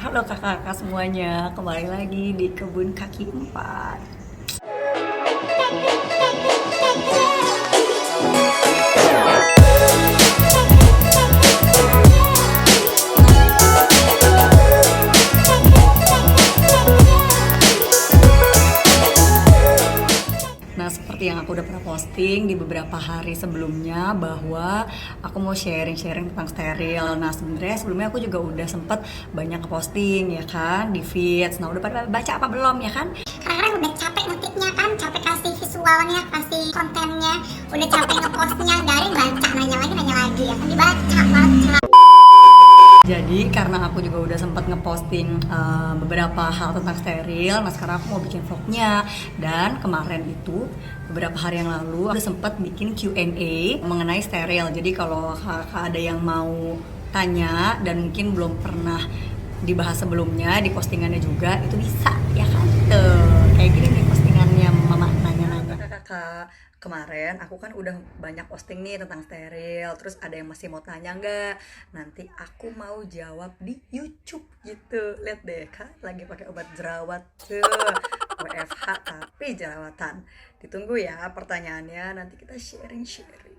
Halo kakak-kakak semuanya, kembali lagi di Kebun Kaki 4. Nah, seperti yang aku udah pernah posting di beberapa hari sebelumnya bahwa aku mau sharing-sharing tentang steril. Nah, sebenarnya sebelumnya aku juga udah sempet banyak posting ya kan di feeds. Nah, udah pada baca apa belum ya kan? Karena udah capek ngetiknya kan, capek kasih visualnya, kasih kontennya, udah capek ngepostnya, garing baca, nanya lagi ya kan, dibaca. Jadi karena aku juga udah sempat ngeposting beberapa hal tentang steril, nah sekarang aku mau bikin vlognya. Dan kemarin itu beberapa hari yang lalu aku udah sempat bikin Q&A mengenai steril. Jadi kalau kakak ada yang mau tanya dan mungkin belum pernah dibahas sebelumnya di postingannya juga, itu bisa ya kan? Tuh, kayak gini nih postingannya mama nanya-nanya. Kakak, kemarin aku kan udah banyak posting nih tentang steril. Terus ada yang masih mau tanya nggak? Nanti aku mau jawab di YouTube gitu. Lihat deh kak, lagi pakai obat jerawat tuh, WFH tapi jerawatan. Ditunggu ya pertanyaannya. Nanti kita sharing-sharing.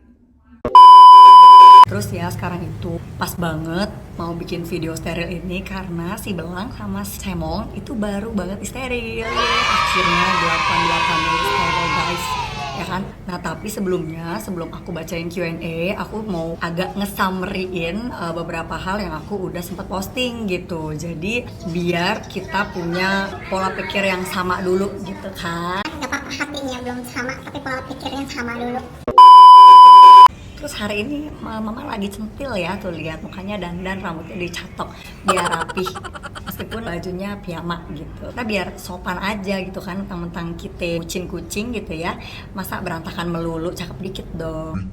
Terus ya sekarang itu pas banget mau bikin video steril ini karena si Belang sama Semong itu baru banget di steril. Akhirnya 88 di steril guys. Ya kan? Nah, tapi sebelumnya, sebelum aku bacain Q&A, aku mau agak nge-summary-in beberapa hal yang aku udah sempat posting gitu. Jadi biar kita punya pola pikir yang sama dulu gitu kan. Gak apa-apa hatinya belum sama, tapi pola pikirnya sama dulu. Terus hari ini mama lagi centil ya, tuh lihat mukanya dandan, rambutnya dicatok biar rapih. Meskipun bajunya piyama gitu. Kita biar sopan aja gitu kan, mentang-mentang kita kucing-kucing gitu ya. Masa berantakan melulu, cakep dikit dong.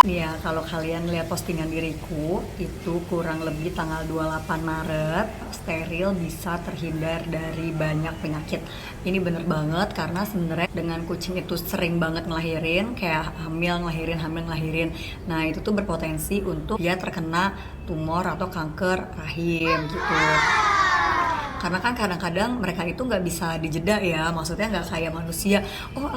Ya, kalau kalian lihat postingan diriku, itu kurang lebih tanggal 28 Maret, steril bisa terhindar dari banyak penyakit. Ini bener banget karena sebenarnya dengan kucing itu sering banget ngelahirin, kayak hamil ngelahirin. Nah, itu tuh berpotensi untuk dia terkena tumor atau kanker rahim gitu. Karena kan kadang-kadang mereka itu nggak bisa dijeda ya, maksudnya nggak kayak manusia.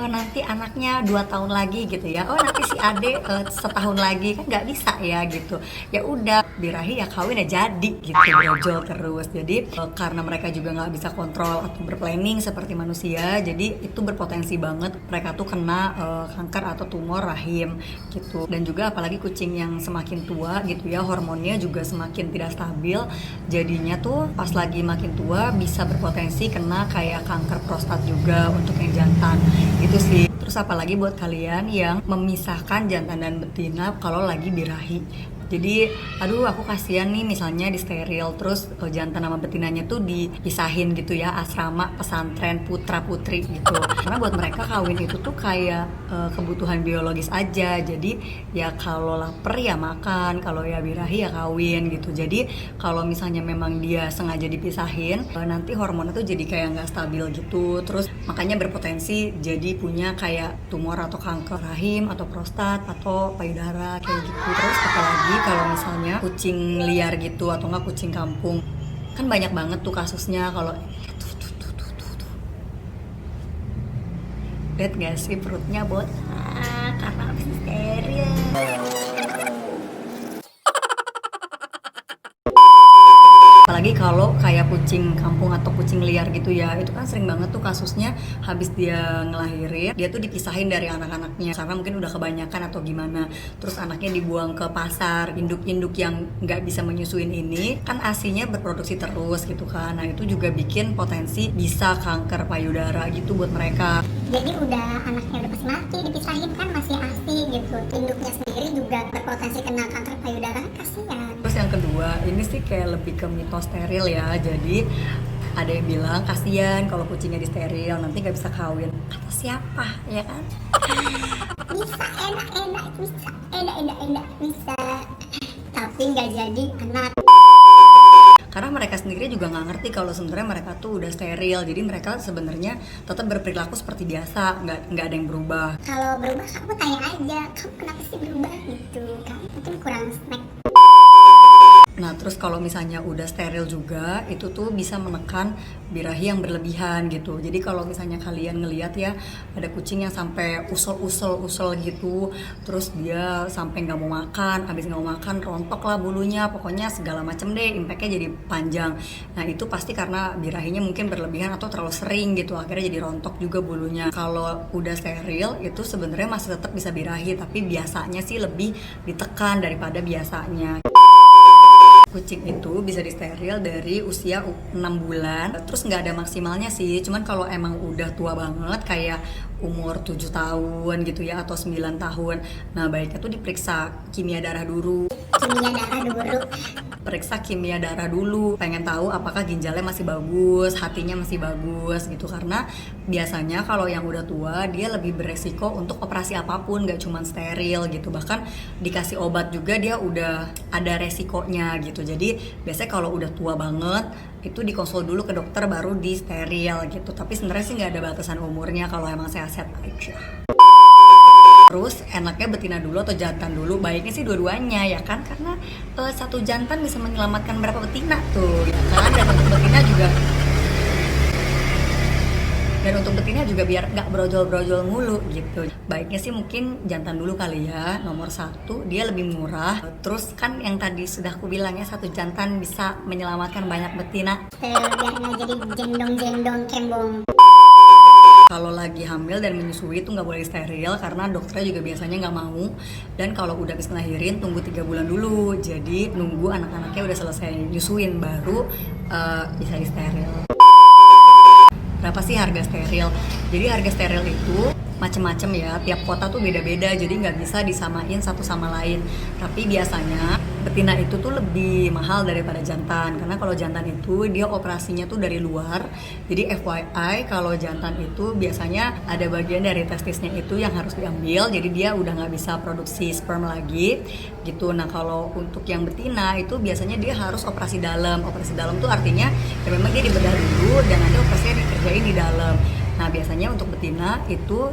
Nanti anaknya 2 tahun lagi gitu ya, nanti si ade setahun lagi, kan nggak bisa ya gitu. Ya udah birahi ya kawin ya jadi gitu, brojol terus. Jadi karena mereka juga nggak bisa kontrol atau berplanning seperti manusia, jadi itu berpotensi banget mereka tuh kena kanker atau tumor rahim gitu. Dan juga apalagi kucing yang semakin tua gitu ya, hormonnya juga semakin tidak stabil, jadinya tuh pas lagi makin tua bisa berpotensi kena kayak kanker prostat juga untuk yang jantan gitu sih. Terus apalagi buat kalian yang memisahkan jantan dan betina kalau lagi birahi. Jadi, aduh aku kasihan nih misalnya di steril terus jantan sama betinanya tuh dipisahin gitu ya, asrama pesantren putra putri gitu. Karena buat mereka kawin itu tuh kayak kebutuhan biologis aja. Jadi ya kalau lapar ya makan, kalau ya birahi ya kawin gitu. Jadi kalau misalnya memang dia sengaja dipisahin, nanti hormonnya tuh jadi kayak nggak stabil gitu. Terus makanya berpotensi jadi punya kayak tumor atau kanker rahim atau prostat atau payudara kayak gitu. Terus apalagi kalau misalnya kucing liar gitu atau nggak kucing kampung, kan banyak banget tuh kasusnya. Kalau lihat gak sih perutnya botak karena habis steril. Apalagi kalau kayak kucing kampung atau kucing liar gitu ya, itu kan sering banget tuh kasusnya habis dia ngelahirin, dia tuh dipisahin dari anak-anaknya karena mungkin udah kebanyakan atau gimana. Terus anaknya dibuang ke pasar. Induk-induk yang nggak bisa menyusuin ini kan asinya berproduksi terus gitu kan. Nah, itu juga bikin potensi bisa kanker payudara gitu buat mereka. Jadi udah anaknya udah pasti mati, dipisahin kan masih asi gitu. Induknya sendiri juga berpotensi kena kanker payudara, kan kasihan. Terus yang kedua, ini sih kayak lebih ke mitos steril ya. Jadi ada yang bilang kasihan kalau kucingnya di steril nanti nggak bisa kawin. Kata siapa ya kan? Bisa enak bisa, tapi nggak jadi anak. Karena mereka sendiri juga nggak ngerti kalau sebenarnya mereka tuh udah steril. Jadi mereka sebenarnya tetap berperilaku seperti biasa, nggak ada yang berubah. Kalau berubah kamu tanya aja, kamu kenapa sih berubah gitu? Kamu mungkin kurang snack. Nah terus kalau misalnya udah steril juga, itu tuh bisa menekan birahi yang berlebihan gitu. Jadi kalau misalnya kalian ngelihat ya, ada kucing yang sampai usel gitu, terus dia sampai nggak mau makan, abis nggak mau makan rontok lah bulunya, pokoknya segala macem deh, impactnya jadi panjang. Nah itu pasti karena birahinya mungkin berlebihan atau terlalu sering gitu, akhirnya jadi rontok juga bulunya. Kalau udah steril itu sebenarnya masih tetap bisa birahi, tapi biasanya sih lebih ditekan daripada biasanya. Kucing itu bisa disteril dari usia 6 bulan, terus nggak ada maksimalnya sih, cuman kalau emang udah tua banget kayak umur 7 tahun gitu ya atau 9 tahun, nah baiknya tuh diperiksa kimia darah dulu. Periksa kimia darah dulu, pengen tahu apakah ginjalnya masih bagus, hatinya masih bagus gitu, karena biasanya kalau yang udah tua dia lebih beresiko untuk operasi apapun, gak cuma steril gitu, bahkan dikasih obat juga dia udah ada resikonya gitu. Jadi biasanya kalau udah tua banget itu dikonsul dulu ke dokter baru di steril gitu, tapi sebenarnya sih nggak ada batasan umurnya kalau emang sehat-sehat aja. Terus enaknya betina dulu atau jantan dulu? Baiknya sih dua-duanya ya kan, karena satu jantan bisa menyelamatkan berapa betina tuh ya kan. Dan untuk betina juga biar nggak brojol-brojol mulu gitu. Baiknya sih mungkin jantan dulu kali ya, nomor 1 dia lebih murah. Terus kan yang tadi sudah aku bilang ya, satu jantan bisa menyelamatkan banyak betina. Biar nggak jadi jendong-jendong kembong. Kalau lagi hamil dan menyusui itu nggak boleh steril karena dokternya juga biasanya nggak mau. Dan kalau udah habis ngelahirin tunggu 3 bulan dulu. Jadi nunggu anak-anaknya udah selesai nyusuin baru bisa di steril. Berapa sih harga steril? Jadi harga steril itu macem-macem ya, tiap kota tuh beda-beda, jadi nggak bisa disamain satu sama lain. Tapi biasanya betina itu tuh lebih mahal daripada jantan, karena kalau jantan itu dia operasinya tuh dari luar. Jadi FYI, kalau jantan itu biasanya ada bagian dari testisnya itu yang harus diambil, jadi dia udah nggak bisa produksi sperm lagi gitu. Nah kalau untuk yang betina itu biasanya dia harus operasi dalam. Operasi dalam tuh artinya ya memang dia dibedah dulu dan nanti operasinya dikerjain di dalam. Nah biasanya untuk betina itu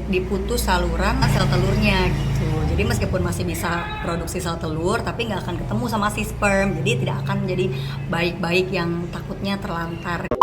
diputus saluran sel telurnya gitu. Jadi meskipun masih bisa produksi sel telur, tapi nggak akan ketemu sama si sperm. Jadi tidak akan jadi baik-baik yang takutnya terlantar.